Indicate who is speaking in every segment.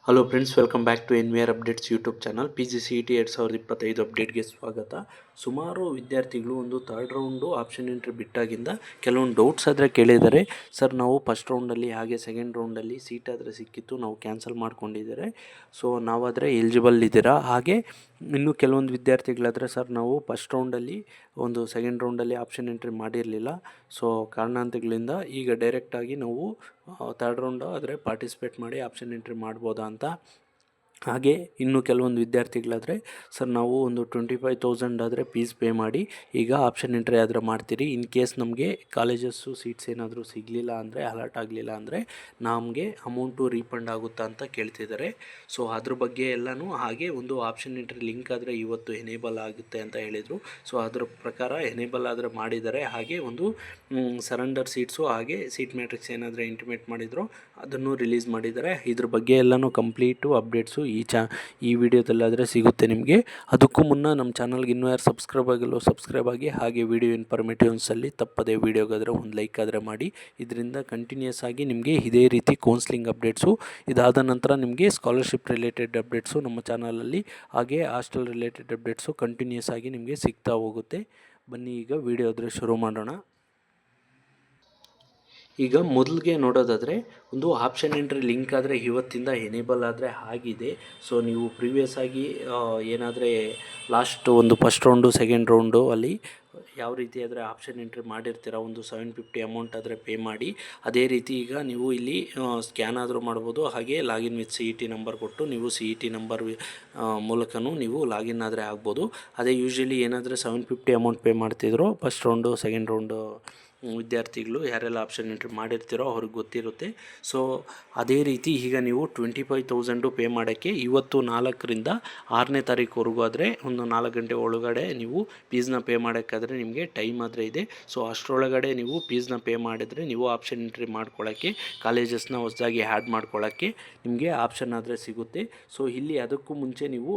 Speaker 1: Hello friends, welcome back to NVR updates YouTube channel. PGCET 2025 ಅಪ್ಡೇಟ್ಗೆ ಸ್ವಾಗತ. ಸುಮಾರು ವಿದ್ಯಾರ್ಥಿಗಳು ಒಂದು ಥರ್ಡ್ ರೌಂಡು ಆಪ್ಷನ್ ಎಂಟ್ರಿ ಬಿಟ್ಟಾಗಿಂದ ಕೆಲವೊಂದು ಡೌಟ್ಸ್ ಆದರೆ ಕೇಳಿದ್ದಾರೆ. ಸರ್, ನಾವು ಫಸ್ಟ್ ರೌಂಡಲ್ಲಿ ಹಾಗೆ ಸೆಕೆಂಡ್ ರೌಂಡಲ್ಲಿ ಸೀಟ್ ಆದರೆ ಸಿಕ್ಕಿತ್ತು, ನಾವು ಕ್ಯಾನ್ಸಲ್ ಮಾಡ್ಕೊಂಡಿದ್ದಾರೆ. ಸೊ ನಾವಾದರೆ ಎಲಿಜಿಬಲ್ ಇದ್ದೀರಾ? ಹಾಗೆ ಇನ್ನು ಕೆಲವೊಂದು ವಿದ್ಯಾರ್ಥಿಗಳಾದರೆ, ಸರ್ ನಾವು ಫಸ್ಟ್ ರೌಂಡಲ್ಲಿ ಒಂದು ಸೆಕೆಂಡ್ ರೌಂಡಲ್ಲಿ ಆಪ್ಷನ್ ಎಂಟ್ರಿ ಮಾಡಿರಲಿಲ್ಲ, ಸೊ ಕಾರಣಾಂತರಗಳಿಂದ ಈಗ ಡೈರೆಕ್ಟಾಗಿ ನಾವು ಥರ್ಡ್ ರೌಂಡು ಆದರೆ ಪಾರ್ಟಿಸಿಪೇಟ್ ಮಾಡಿ ಆಪ್ಷನ್ ಎಂಟ್ರಿ ಮಾಡ್ಬೋದಾ ಅಂತ. ಹಾಗೆ ಇನ್ನು ಕೆಲವೊಂದು ವಿದ್ಯಾರ್ಥಿಗಳಾದರೆ, ಸರ್ ನಾವು ಒಂದು 25,000 ಆದರೆ ಫೀಸ್ ಪೇ ಮಾಡಿ ಈಗ ಆಪ್ಷನ್ ಎಂಟ್ರಿ ಆದರೆ ಮಾಡ್ತೀರಿ. ಇನ್ ಕೇಸ್ ನಮಗೆ ಕಾಲೇಜಸ್ಸು ಸೀಟ್ಸ್ ಏನಾದರೂ ಸಿಗಲಿಲ್ಲ ಅಂದರೆ, ಅಲರ್ಟ್ ಆಗಲಿಲ್ಲ ಅಂದರೆ ನಮಗೆ ಅಮೌಂಟು ರೀಫಂಡ್ ಆಗುತ್ತಾ ಅಂತ ಕೇಳ್ತಿದ್ದಾರೆ. ಸೊ ಅದ್ರ ಬಗ್ಗೆ ಎಲ್ಲನೂ, ಹಾಗೆ ಒಂದು ಆಪ್ಷನ್ ಎಂಟ್ರಿ ಲಿಂಕ್ ಆದರೆ ಇವತ್ತು ಎನೇಬಲ್ ಆಗುತ್ತೆ ಅಂತ ಹೇಳಿದರು. ಸೊ ಅದ್ರ ಪ್ರಕಾರ ಎನೇಬಲ್ ಆದರೆ ಮಾಡಿದ್ದಾರೆ. ಹಾಗೆ ಒಂದು ಸರೆಂಡರ್ ಸೀಟ್ಸು ಹಾಗೆ ಸೀಟ್ ಮ್ಯಾಟ್ರಿಕ್ಸ್ ಏನಾದರೂ ಇಂಟಿಮೇಟ್ ಮಾಡಿದ್ರು ಅದನ್ನು ರಿಲೀಸ್ ಮಾಡಿದ್ದಾರೆ. ಇದ್ರ ಬಗ್ಗೆ ಎಲ್ಲನೂ ಕಂಪ್ಲೀಟು ಅಪ್ಡೇಟ್ಸು ಈ ವಿಡಿಯೋದಲ್ಲಾದರೆ ಸಿಗುತ್ತೆ ನಿಮಗೆ. ಅದಕ್ಕೂ ಮುನ್ನ ನಮ್ಮ ಚಾನಲ್ಗೆ ಇನ್ನೂ ಯಾರು ಸಬ್ಸ್ಕ್ರೈಬ್ ಆಗಿ, ಹಾಗೆ ವಿಡಿಯೋ ಇನ್ಫಾರ್ಮೇಟಿವ್ಸಲ್ಲಿ ತಪ್ಪದೇ ವಿಡಿಯೋಗಾದರೆ ಒಂದು ಲೈಕ್ ಆದರೆ ಮಾಡಿ. ಇದರಿಂದ ಕಂಟಿನ್ಯೂಸ್ ಆಗಿ ನಿಮಗೆ ಇದೇ ರೀತಿ ಕೌನ್ಸ್ಲಿಂಗ್ ಅಪ್ಡೇಟ್ಸು, ಇದಾದ ನಂತರ ನಿಮಗೆ ಸ್ಕಾಲರ್ಶಿಪ್ ರಿಲೇಟೆಡ್ ಅಪ್ಡೇಟ್ಸು ನಮ್ಮ ಚಾನಲಲ್ಲಿ, ಹಾಗೆ ಹಾಸ್ಟೆಲ್ ರಿಲೇಟೆಡ್ ಅಪ್ಡೇಟ್ಸು ಕಂಟಿನ್ಯೂಸ್ ಆಗಿ ನಿಮಗೆ ಸಿಗ್ತಾ ಹೋಗುತ್ತೆ. ಬನ್ನಿ ಈಗ ವಿಡಿಯೋ ಆದರೆ ಶುರು ಮಾಡೋಣ. ಈಗ ಮೊದಲಿಗೆ ನೋಡೋದಾದರೆ, ಒಂದು ಆಪ್ಷನ್ ಎಂಟ್ರಿ ಲಿಂಕ್ ಆದರೆ ಇವತ್ತಿಂದ ಎನೇಬಲ್ ಆದರೆ ಆಗಿದೆ. ಸೊ ನೀವು ಪ್ರೀವಿಯಸ್ ಆಗಿ ಏನಾದರೆ ಲಾಸ್ಟ್ ಒಂದು ಫಸ್ಟ್ ರೌಂಡು ಸೆಕೆಂಡ್ ರೌಂಡು ಅಲ್ಲಿ ಯಾವ ರೀತಿ ಆದರೆ ಆಪ್ಷನ್ ಎಂಟ್ರಿ ಮಾಡಿರ್ತೀರ, ಒಂದು 750 ಅಮೌಂಟ್ ಆದರೆ ಪೇ ಮಾಡಿ, ಅದೇ ರೀತಿ ಈಗ ನೀವು ಇಲ್ಲಿ ಸ್ಕ್ಯಾನ್ ಆದರೂ ಮಾಡ್ಬೋದು. ಹಾಗೆ ಲಾಗಿನ್ ವಿತ್ CET ನಂಬರ್ ಕೊಟ್ಟು ನೀವು CET ನಂಬರ್ ಮೂಲಕನೂ ನೀವು ಲಾಗಿನ್ ಆದರೆ ಆಗ್ಬೋದು. ಅದೇ ಯೂಶ್ವಲಿ ಏನಾದರೆ 750 ಅಮೌಂಟ್ ಪೇ ಮಾಡ್ತಿದ್ರು ಫಸ್ಟ್ ರೌಂಡು ಸೆಕೆಂಡ್ ರೌಂಡು ವಿದ್ಯಾರ್ಥಿಗಳು ಯಾರೆಲ್ಲ ಆಪ್ಷನ್ ಎಂಟ್ರಿ ಮಾಡಿರ್ತೀರೋ ಅವ್ರಿಗೆ ಗೊತ್ತಿರುತ್ತೆ. ಸೊ ಅದೇ ರೀತಿ ಈಗ ನೀವು 25,000 ಪೇ ಮಾಡೋಕ್ಕೆ ಇವತ್ತು 4ರಿಂದ 6ನೇ ತಾರೀಕುವರೆಗೂ ಆದರೆ ಒಂದು 4 ಗಂಟೆ ಒಳಗಡೆ ನೀವು ಫೀಸ್ನ ಪೇ ಮಾಡೋಕ್ಕಾದರೆ ನಿಮಗೆ ಟೈಮ್ ಆದರೆ ಇದೆ. ಸೊ ಅಷ್ಟರೊಳಗಡೆ ನೀವು ಫೀಸ್ನ ಪೇ ಮಾಡಿದರೆ ನೀವು ಆಪ್ಷನ್ ಎಂಟ್ರಿ ಮಾಡ್ಕೊಳ್ಳೋಕ್ಕೆ, ಕಾಲೇಜಸ್ನ ಹೊಸದಾಗಿ ಆ್ಯಡ್ ಮಾಡ್ಕೊಳ್ಳೋಕ್ಕೆ ನಿಮಗೆ ಆಪ್ಷನ್ ಆದರೆ ಸಿಗುತ್ತೆ. ಸೊ ಇಲ್ಲಿ ಅದಕ್ಕೂ ಮುಂಚೆ ನೀವು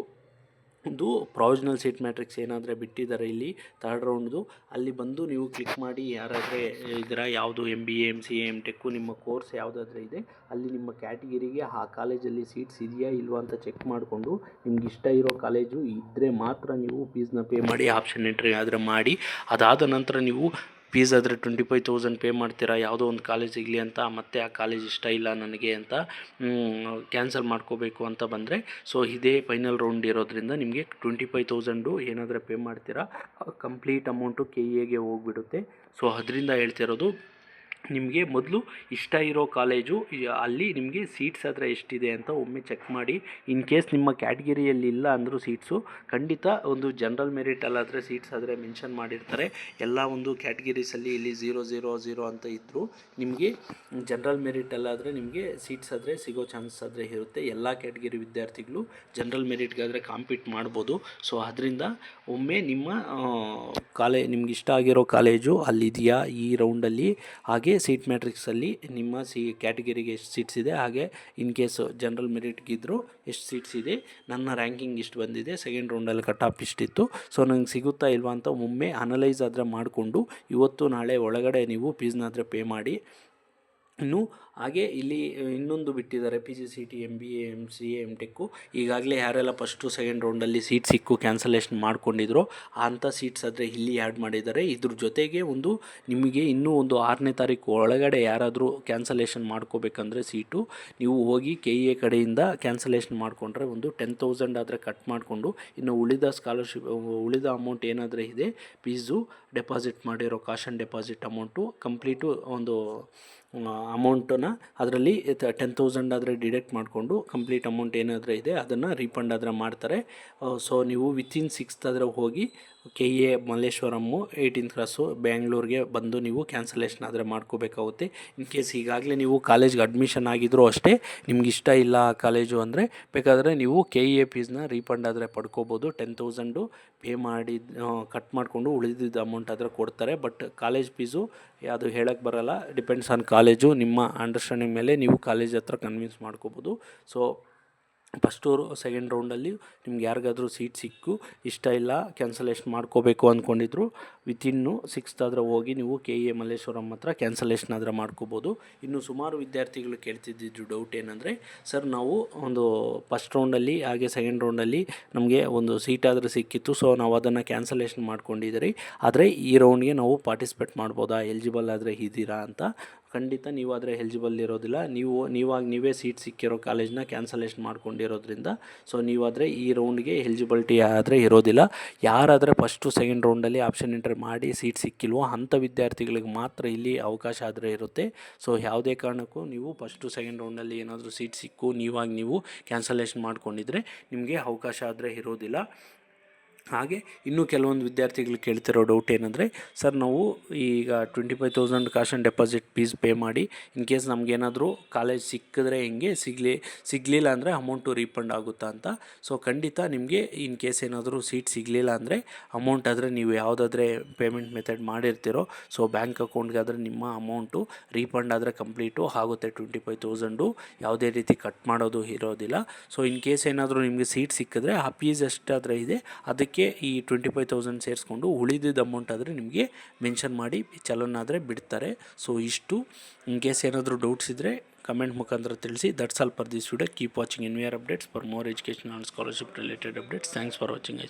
Speaker 1: ಒಂದು ಪ್ರೊವಿಷನಲ್ ಸೀಟ್ ಮ್ಯಾಟ್ರಿಕ್ಸ್ ಏನಾದರೆ ಬಿಟ್ಟಿದ್ದಾರೆ ಇಲ್ಲಿ ಥರ್ಡ್ ರೌಂಡ್ದು, ಅಲ್ಲಿ ಬಂದು ನೀವು ಕ್ಲಿಕ್ ಮಾಡಿ ಯಾರಾದರೆ ಇದರ ಯಾವುದು MBA MCA MTech ನಿಮ್ಮ ಕೋರ್ಸ್ ಯಾವುದಾದ್ರೆ ಇದೆ ಅಲ್ಲಿ ನಿಮ್ಮ ಕ್ಯಾಟಗಿರಿಗೆ ಆ ಕಾಲೇಜಲ್ಲಿ ಸೀಟ್ಸ್ ಇದೆಯಾ ಇಲ್ವಾ ಅಂತ ಚೆಕ್ ಮಾಡಿಕೊಂಡು ನಿಮ್ಗೆ ಇಷ್ಟ ಇರೋ ಕಾಲೇಜು ಇದ್ದರೆ ಮಾತ್ರ ನೀವು ಫೀಸ್ನ ಪೇ ಮಾಡಿ ಆಪ್ಷನ್ ಎಂಟ್ರಿ ಆದರೆ ಮಾಡಿ. ಅದಾದ ನಂತರ ನೀವು ಫೀಸ್ ಆದರೆ 25,000 ಪೇ ಮಾಡ್ತೀರಾ ಯಾವುದೋ ಒಂದು ಕಾಲೇಜ್ ಸಿಗಲಿ ಅಂತ, ಮತ್ತು ಆ ಕಾಲೇಜ್ ಇಷ್ಟ ಇಲ್ಲ ನನಗೆ ಅಂತ ಕ್ಯಾನ್ಸಲ್ ಮಾಡ್ಕೋಬೇಕು ಅಂತ ಬಂದರೆ, ಸೊ ಇದೇ ಫೈನಲ್ ರೌಂಡ್ ಇರೋದ್ರಿಂದ ನಿಮಗೆ 25,000 ಏನಾದರೂ ಪೇ ಮಾಡ್ತೀರಾ ಕಂಪ್ಲೀಟ್ ಅಮೌಂಟು KEAಗೆ ಹೋಗಿಬಿಡುತ್ತೆ. ಸೊ ಅದರಿಂದ ಹೇಳ್ತಿರೋದು, ನಿಮಗೆ ಮೊದಲು ಇಷ್ಟ ಇರೋ ಕಾಲೇಜು ಅಲ್ಲಿ ನಿಮಗೆ ಸೀಟ್ಸ್ ಆದರೆ ಎಷ್ಟಿದೆ ಅಂತ ಒಮ್ಮೆ ಚೆಕ್ ಮಾಡಿ. ಇನ್ ಕೇಸ್ ನಿಮ್ಮ ಕ್ಯಾಟಗಿರಿಯಲ್ಲಿ ಇಲ್ಲ ಅಂದರೂ ಸೀಟ್ಸು ಖಂಡಿತ ಒಂದು ಜನರಲ್ ಮೆರಿಟಲ್ಲಾದರೆ ಸೀಟ್ಸ್ ಆದರೆ ಮೆನ್ಷನ್ ಮಾಡಿರ್ತಾರೆ. ಎಲ್ಲ ಒಂದು ಕ್ಯಾಟಗಿರೀಸಲ್ಲಿ ಇಲ್ಲಿ 000 ಅಂತ ಇದ್ದರೂ ನಿಮಗೆ ಜನರಲ್ ಮೆರಿಟಲ್ಲಾದರೆ ನಿಮಗೆ ಸೀಟ್ಸ್ ಆದರೆ ಸಿಗೋ ಚಾನ್ಸಸ್ ಆದರೆ ಇರುತ್ತೆ. ಎಲ್ಲ ಕ್ಯಾಟಗಿರಿ ವಿದ್ಯಾರ್ಥಿಗಳು ಜನರಲ್ ಮೆರಿಟ್ಗಾದರೆ ಕಾಂಪೀಟ್ ಮಾಡ್ಬೋದು. ಸೊ ಅದರಿಂದ ಒಮ್ಮೆ ನಿಮ್ಮ ನಿಮ್ಗೆ ಇಷ್ಟ ಆಗಿರೋ ಕಾಲೇಜು ಅಲ್ಲಿದೆಯಾ ಈ ರೌಂಡಲ್ಲಿ, ಹಾಗೆ ಸೀಟ್ ಮ್ಯಾಟ್ರಿಕ್ಸಲ್ಲಿ ನಿಮ್ಮ ಕ್ಯಾಟಗಿರಿಗೆ ಎಷ್ಟು ಸೀಟ್ಸ್ ಇದೆ, ಹಾಗೆ ಇನ್ ಕೇಸ್ ಜನರಲ್ ಮೆರಿಟ್ಗಿದ್ದರೂ ಎಷ್ಟು ಸೀಟ್ಸ್ ಇದೆ, ನನ್ನ ರ್ಯಾಂಕಿಂಗ್ ಇಷ್ಟು ಬಂದಿದೆ, ಸೆಕೆಂಡ್ ರೌಂಡಲ್ಲಿ ಕಟ್ ಆಫ್ ಇಷ್ಟಿತ್ತು, ಸೊ ನಂಗೆ ಸಿಗುತ್ತಾ ಇಲ್ವಾ ಅಂತ ಒಮ್ಮೆ ಅನಲೈಸ್ ಆದರೆ ಮಾಡಿಕೊಂಡು ಇವತ್ತು ನಾಳೆ ಒಳಗಡೆ ನೀವು ಫೀಸ್ನಾದರೆ ಪೇ ಮಾಡಿ. ಇನ್ನು ಹಾಗೆ ಇಲ್ಲಿ ಇನ್ನೊಂದು ಬಿಟ್ಟಿದ್ದಾರೆ PGCET MBA MCA MTech. ಈಗಾಗಲೇ ಯಾರೆಲ್ಲ ಫಸ್ಟು ಸೆಕೆಂಡ್ ರೌಂಡಲ್ಲಿ ಸೀಟ್ ಸಿಕ್ಕು ಕ್ಯಾನ್ಸಲೇಷನ್ ಮಾಡ್ಕೊಂಡಿದ್ರು ಅಂಥ ಸೀಟ್ಸ್ ಆದರೆ ಇಲ್ಲಿ ಆ್ಯಡ್ ಮಾಡಿದ್ದಾರೆ. ಇದ್ರ ಜೊತೆಗೆ ಒಂದು ನಿಮಗೆ ಇನ್ನೂ ಒಂದು 6ನೇ ತಾರೀಕು ಒಳಗಡೆ ಯಾರಾದರೂ ಕ್ಯಾನ್ಸಲೇಷನ್ ಮಾಡ್ಕೋಬೇಕಂದ್ರೆ ಸೀಟು ನೀವು ಹೋಗಿ KEA ಕಡೆಯಿಂದ ಕ್ಯಾನ್ಸಲೇಷನ್ ಮಾಡಿಕೊಂಡ್ರೆ ಒಂದು 10,000 ಆದರೆ ಕಟ್ ಮಾಡಿಕೊಂಡು ಇನ್ನು ಉಳಿದ ಸ್ಕಾಲರ್ಶಿಪ್ ಉಳಿದ ಅಮೌಂಟ್ ಏನಾದರೂ ಇದೆ ಫೀಸು ಡೆಪಾಸಿಟ್ ಮಾಡಿರೋ ಕಾಶನ್ ಡೆಪಾಸಿಟ್ ಅಮೌಂಟು ಕಂಪ್ಲೀಟು ಒಂದು ಅಮೌಂಟನ್ನು ಅದರಲ್ಲಿ 10,000 ಆದರೆ ಡಿಡಕ್ಟ್ ಮಾಡಿಕೊಂಡು ಕಂಪ್ಲೀಟ್ ಅಮೌಂಟ್ ಏನಾದರೂ ಇದೆ ಅದನ್ನು ರೀಫಂಡ್ ಆದರೆ ಮಾಡ್ತಾರೆ. ಸೊ ನೀವು ವಿತಿನ್ 6th ಆದರೆ ಹೋಗಿ KEA ಮಲ್ಲೇಶ್ವರಮ್ಮು 18th ಕ್ರಾಸು ಬ್ಯಾಂಗ್ಳೂರಿಗೆ ಬಂದು ನೀವು ಕ್ಯಾನ್ಸಲೇಷನ್ ಆದರೆ ಮಾಡ್ಕೋಬೇಕಾಗುತ್ತೆ. ಇನ್ ಕೇಸ್ ಈಗಾಗಲೇ ನೀವು ಕಾಲೇಜ್ಗೆ ಅಡ್ಮಿಷನ್ ಆಗಿದ್ದರೂ ಅಷ್ಟೇ, ನಿಮ್ಗೆ ಇಷ್ಟ ಇಲ್ಲ ಆ ಕಾಲೇಜು ಅಂದರೆ ಬೇಕಾದರೆ ನೀವು KEA ಫೀಸ್ನ ರೀಫಂಡ್ ಆದರೆ ಪಡ್ಕೋಬೋದು. 10,000 ಪೇ ಮಾಡಿ ಕಟ್ ಮಾಡಿಕೊಂಡು ಉಳಿದಿದ್ದ ಅಮೌಂಟ್ ಆದರೆ ಕೊಡ್ತಾರೆ. ಬಟ್ ಕಾಲೇಜ್ ಫೀಸು ಅದು ಹೇಳೋಕ್ಕೆ ಬರೋಲ್ಲ, ಡಿಪೆಂಡ್ಸ್ ಆನ್ ಕಾಲೇಜು. ನಿಮ್ಮ ಅಂಡರ್ಸ್ಟ್ಯಾಂಡಿಂಗ್ ಮೇಲೆ ನೀವು ಕಾಲೇಜ್ ಹತ್ರ ಕನ್ವಿನ್ಸ್ ಮಾಡ್ಕೋಬೋದು. ಸೊ ಫಸ್ಟು ಸೆಕೆಂಡ್ ರೌಂಡಲ್ಲಿ ನಿಮ್ಗೆ ಯಾರಿಗಾದ್ರೂ ಸೀಟ್ ಸಿಕ್ಕು ಇಷ್ಟ ಇಲ್ಲ ಕ್ಯಾನ್ಸಲೇಷನ್ ಮಾಡ್ಕೋಬೇಕು ಅಂದ್ಕೊಂಡಿದ್ರು ವಿತಿನ್ನು ಸಿಕ್ಸ್ತ್ ಆದರೆ ಹೋಗಿ ನೀವು KE ಮಲ್ಲೇಶ್ವರಂ ಹತ್ರ ಕ್ಯಾನ್ಸಲೇಷನ್ ಆದರೆ ಮಾಡ್ಕೋಬೋದು. ಇನ್ನು ಸುಮಾರು ವಿದ್ಯಾರ್ಥಿಗಳು ಕೇಳ್ತಿದ್ದಿದ್ದು ಡೌಟ್ ಏನಂದರೆ, ಸರ್ ನಾವು ಒಂದು ಫಸ್ಟ್ ರೌಂಡಲ್ಲಿ ಹಾಗೆ ಸೆಕೆಂಡ್ ರೌಂಡಲ್ಲಿ ನಮಗೆ ಒಂದು ಸೀಟ್ ಆದರೆ ಸಿಕ್ಕಿತ್ತು, ಸೊ ನಾವು ಅದನ್ನು ಕ್ಯಾನ್ಸಲೇಷನ್ ಮಾಡ್ಕೊಂಡಿದ್ದೀರಿ, ಆದರೆ ಈ ರೌಂಡ್ಗೆ ನಾವು ಪಾರ್ಟಿಸಿಪೇಟ್ ಮಾಡ್ಬೋದಾ, ಎಲಿಜಿಬಲ್ ಆದರೆ ಇದ್ದೀರಾ ಅಂತ. ಖಂಡಿತ ನೀವಾದರೆ ಎಲಿಜಿಬಲ್ ಇರೋದಿಲ್ಲ. ನೀವೇ ಸೀಟ್ ಸಿಕ್ಕಿರೋ ಕಾಲೇಜ್ನ ಕ್ಯಾನ್ಸಲೇಷನ್ ಮಾಡ್ಕೊಂಡಿರೋದ್ರಿಂದ ಸೊ ನೀವಾದರೆ ಈ ರೌಂಡ್ಗೆ ಎಲಿಜಿಬಿಲಿಟಿ ಆದರೆ ಇರೋದಿಲ್ಲ. ಯಾರಾದರೆ ಫಸ್ಟು ಸೆಕೆಂಡ್ ರೌಂಡಲ್ಲಿ ಆಪ್ಷನ್ ಎಂಟ್ರಿ ಮಾಡಿ ಸೀಟ್ ಸಿಕ್ಕಿಲ್ವೋ ಅಂಥ ವಿದ್ಯಾರ್ಥಿಗಳಿಗೆ ಮಾತ್ರ ಇಲ್ಲಿ ಅವಕಾಶ ಆದರೆ ಇರುತ್ತೆ. ಸೊ ಯಾವುದೇ ಕಾರಣಕ್ಕೂ ನೀವು ಫಸ್ಟು ಸೆಕೆಂಡ್ ರೌಂಡಲ್ಲಿ ಏನಾದರೂ ಸೀಟ್ ಸಿಕ್ಕು ನೀವು ಕ್ಯಾನ್ಸಲೇಷನ್ ಮಾಡ್ಕೊಂಡಿದ್ರೆ ನಿಮಗೆ ಅವಕಾಶ ಆದರೆ ಇರೋದಿಲ್ಲ. ಹಾಗೆ ಇನ್ನೂ ಕೆಲವೊಂದು ವಿದ್ಯಾರ್ಥಿಗಳು ಕೇಳ್ತಿರೋ ಡೌಟ್ ಏನಂದರೆ, ಸರ್ ನಾವು ಈಗ 25,000 cash on deposit fees pay ಮಾಡಿ ಇನ್ ಕೇಸ್ ನಮಗೇನಾದರೂ ಕಾಲೇಜ್ ಸಿಕ್ಕಿದ್ರೆ ಹೆಂಗೆ, ಸಿಗಲಿಲ್ಲ ಅಂದರೆ ಅಮೌಂಟು ರೀಫಂಡ್ ಆಗುತ್ತಾ ಅಂತ. ಸೊ ಖಂಡಿತ ನಿಮಗೆ ಇನ್ ಕೇಸ್ ಏನಾದರೂ ಸೀಟ್ ಸಿಗಲಿಲ್ಲ ಅಂದರೆ ಅಮೌಂಟ್ ಆದರೆ ನೀವು ಯಾವುದಾದ್ರೆ ಪೇಮೆಂಟ್ ಮೆಥಡ್ ಮಾಡಿರ್ತೀರೋ ಸೊ ಬ್ಯಾಂಕ್ ಅಕೌಂಟ್ಗಾದರೆ ನಿಮ್ಮ ಅಮೌಂಟು ರೀಫಂಡ್ ಆದರೆ ಕಂಪ್ಲೀಟು ಆಗುತ್ತೆ. 25,000 ಯಾವುದೇ ರೀತಿ ಕಟ್ ಮಾಡೋದು ಇರೋದಿಲ್ಲ. ಸೊ ಇನ್ ಕೇಸ್ ಏನಾದರೂ ನಿಮಗೆ ಸೀಟ್ ಸಿಕ್ಕಿದ್ರೆ ಆ ಫೀಸ್ ಎಷ್ಟಾದರೆ ಇದೆ ಅದಕ್ಕೆ ಈ 25,000 ಸೇರಿಸ್ಕೊಂಡು ಉಳಿದಿದ್ದ ಅಮೌಂಟ್ ಆದರೆ ನಿಮಗೆ ಮೆನ್ಷನ್ ಮಾಡಿ ಚಲನ್ ಆದರೆ ಬಿಡ್ತಾರೆ. ಸೊ ಇಷ್ಟು. ಇನ್ ಕೇಸ್ ಏನಾದರೂ ಡೌಟ್ಸ್ ಇದ್ದರೆ ಕಮೆಂಟ್ ಮುಖಾಂತರ ತಿಳಿಸಿ. That's all for this video. Keep watching NVR updates for more educational scholarship related updates. Thanks for watching.